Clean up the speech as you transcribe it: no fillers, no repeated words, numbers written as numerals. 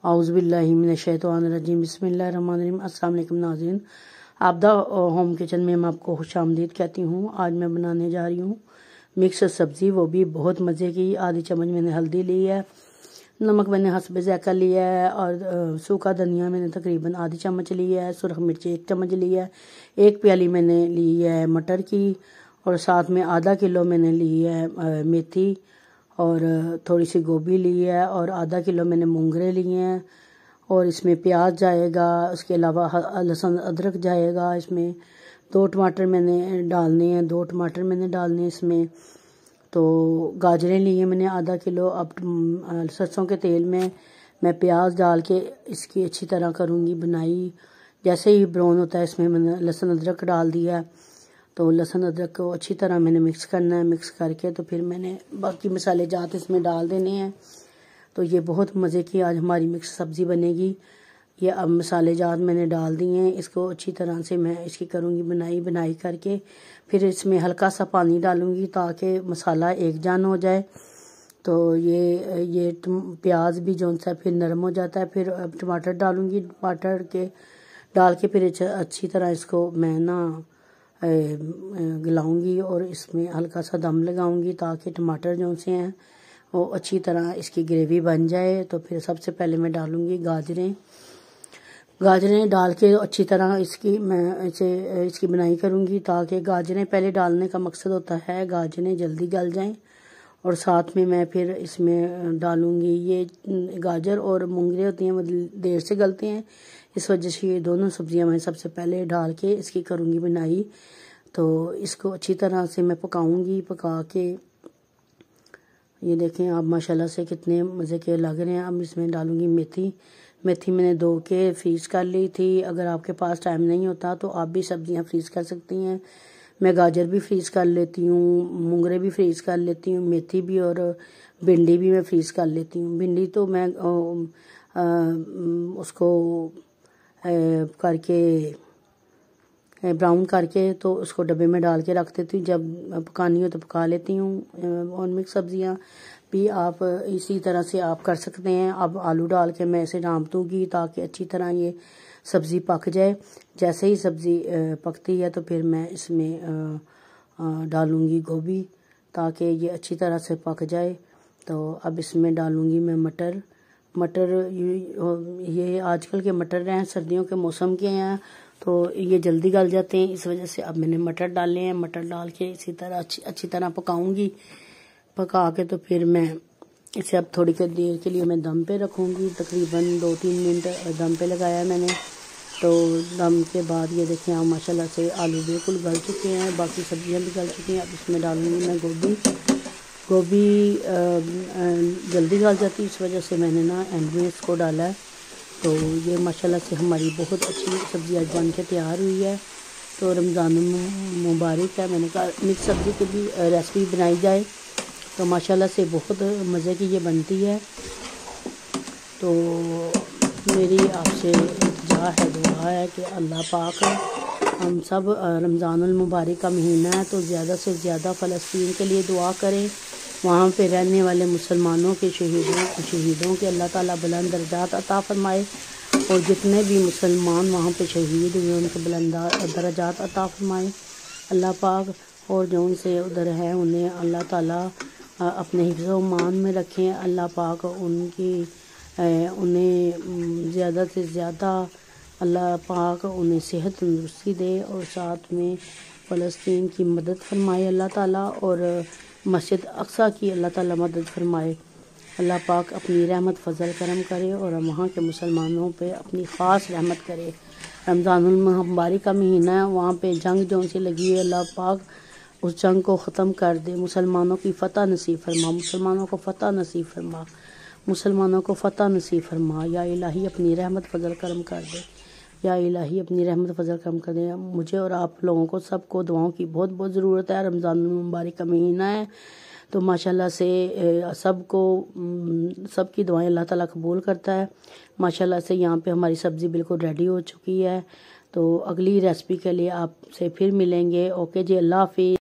औज़ुबिल्लाहि मिनश्शैतानिर्रजीम बिस्मिल्लाहिर्रहमानिर्रहीम। अस्सलाम वालेकुम नाज़रीन, आबदा होम किचन में मैं आपको खुशामदीद कहती हूँ। आज मैं बनाने जा रही हूँ मिक्स सब्ज़ी, वो भी बहुत मज़े की। आधी चम्मच मैंने हल्दी ली है, नमक मैंने हस्बे ज़ायक़ा लिया है, और सूखा धनिया मैंने तकरीबन आधी चम्मच लिया है, सुरख मिर्ची 1 चम्मच लिया है, 1 प्याली मैंने ली है मटर की, और साथ में आधा किलो मैंने ली है मेथी, और थोड़ी सी गोभी ली है, और आधा किलो मैंने मूंगरे लिए हैं, और इसमें प्याज जाएगा, उसके अलावा लहसुन अदरक जाएगा। इसमें 2 टमाटर मैंने डालने हैं, 2 टमाटर मैंने डालने हैं इसमें। तो गाजरें लिए मैंने आधा किलो। अब सरसों के तेल में मैं प्याज डाल के इसकी अच्छी तरह करूँगी बनाई। जैसे ही ब्राउन होता है इसमें मैंने लहसुन अदरक डाल दिया। तो लहसुन अदरक को अच्छी तरह मैंने मिक्स करना है। मिक्स करके तो फिर मैंने बाकी मसाले जात इसमें डाल देने हैं। तो ये बहुत मज़े की आज हमारी मिक्स सब्ज़ी बनेगी। ये अब मसाले जात मैंने डाल दिए हैं। इसको अच्छी तरह से मैं इसकी करूँगी बनाई करके फिर इसमें हल्का सा पानी डालूँगी ताकि मसाला एक जान हो जाए। तो ये प्याज भी जो सा फिर नरम हो जाता है। फिर अब टमाटर डालूँगी, टमाटर के डाल के फिर अच्छी तरह इसको मैं गलाऊंगी, और इसमें हल्का सा दम लगाऊंगी ताकि टमाटर जो से हैं वो अच्छी तरह इसकी ग्रेवी बन जाए। तो फिर सबसे पहले मैं डालूंगी गाजरें डाल के अच्छी तरह इसकी बनाई करूंगी, ताकि गाजरें पहले डालने का मकसद होता है गाजरें जल्दी गल जाएं। और साथ में मैं फिर इसमें डालूंगी, ये गाजर और मूंगरे होती हैं वो देर से गलते हैं, इस वजह से ये दोनों सब्जियां मैं सबसे पहले डाल के इसकी करूंगी बनाई। तो इसको अच्छी तरह से मैं पकाऊंगी। पका के ये देखें आप माशाल्लाह से कितने मज़े के लग रहे हैं। अब इसमें डालूंगी मेथी मैंने धो के फ्रीज़ कर ली थी। अगर आपके पास टाइम नहीं होता तो आप भी सब्जियां फ्रीज़ कर सकती हैं। मैं गाजर भी फ्रीज़ कर लेती हूँ, मूंगरे भी फ्रीज़ कर लेती हूँ, मेथी भी, और भिंडी भी मैं फ्रीज़ कर लेती हूँ। भिंडी तो मैं उसको करके ब्राउन करके तो उसको डब्बे में डाल के रख देती हूँ, जब पकानी हो तो पका लेती हूँ। और मिक्स सब्जियाँ भी आप इसी तरह से आप कर सकते हैं। अब आलू डाल के मैं इसे ढाँप दूँगी ताकि अच्छी तरह ये सब्ज़ी पक जाए। जैसे ही सब्ज़ी पकती है तो फिर मैं इसमें डालूँगी गोभी ताकि ये अच्छी तरह से पक जाए। तो अब इसमें डालूँगी मैं मटर ये आजकल के मटर हैं, सर्दियों के मौसम के हैं, तो ये जल्दी गल जाते हैं, इस वजह से अब मैंने मटर डाले हैं। मटर डाल के इसी तरह अच्छी तरह पकाऊंगी। पका के तो फिर मैं इसे अब थोड़ी देर के लिए मैं दम पे रखूँगी, तकरीबन 2-3 मिनट दम पे लगाया मैंने। तो दम के बाद ये देखें आप माशाल्लाह से आलू बिल्कुल गल चुके हैं, बाकी सब्जियां भी गल चुकी हैं। अब इसमें डालूँगी मैं गोभी जल्दी गल जाती है, इस वजह से मैंने एंड में इसको डाला है। तो ये माशाल्लाह से हमारी बहुत अच्छी सब्ज़ी आज बन के तैयार हुई है। तो रमज़ान मुबारक है, मैंने कहा मिक्स सब्ज़ी की भी रेसिपी बनाई जाए, तो माशाल्लाह से बहुत मज़े की ये बनती है। तो मेरी आपसे दुआ है कि अल्लाह पाक हम सब रमज़ानुल मुबारक का महीना है तो ज़्यादा से ज़्यादा फ़लस्तीन के लिए दुआ करें। वहाँ पे रहने वाले मुसलमानों के शहीदों के अल्लाह ताला बुलंद दर्जात अता फरमाए, और जितने भी मुसलमान वहाँ पे शहीद हुए उनके बुलंद दर्जात अता फरमाए अल्लाह पाक। और जो उनसे उधर है उन्हें अल्लाह ताला अपने हिफ्ज़-ओ मान में रखें। अल्लाह पाक उन्हें ज़्यादा से ज़्यादा अल्लाह पाक उन्हें सेहत तंदुरुस्ती दे, और साथ में फ़लस्तीन की मदद फरमाए अल्लाह ताला, और मस्जिद अक्सा की अल्लाह ताला मदद फरमाए। अल्लाह पाक अपनी रहमत फ़ज़ल करम करे और वहाँ के मुसलमानों पे अपनी ख़ास रहमत करे। रमज़ानुल मुबारक का महीना है, वहाँ पे जंग जो सी लगी है, अल्लाह पाक उस जंग को ख़त्म कर दे। मुसलमानों की फ़तह नसीब फरमा, मुसलमानों को फ़तह नसीब फरमा, मुसलमानों को फ़तह नसीब फरमा। या इलाही अपनी रहमत फ़ज़ल करम कर दे, या इलाही अपनी रहमत फ़ज़ल करम कर दे। मुझे और आप लोगों को सबको दुआओं की बहुत बहुत ज़रूरत है। रमज़ान मुबारक का महीना है, तो माशाल्लाह से सबकी दुआएं अल्लाह ताला कबूल करता है। माशाल्लाह से यहाँ पे हमारी सब्ज़ी बिल्कुल रेडी हो चुकी है। तो अगली रेसिपी के लिए आपसे फिर मिलेंगे। ओके जी, अल्लाह हाफ़िज़।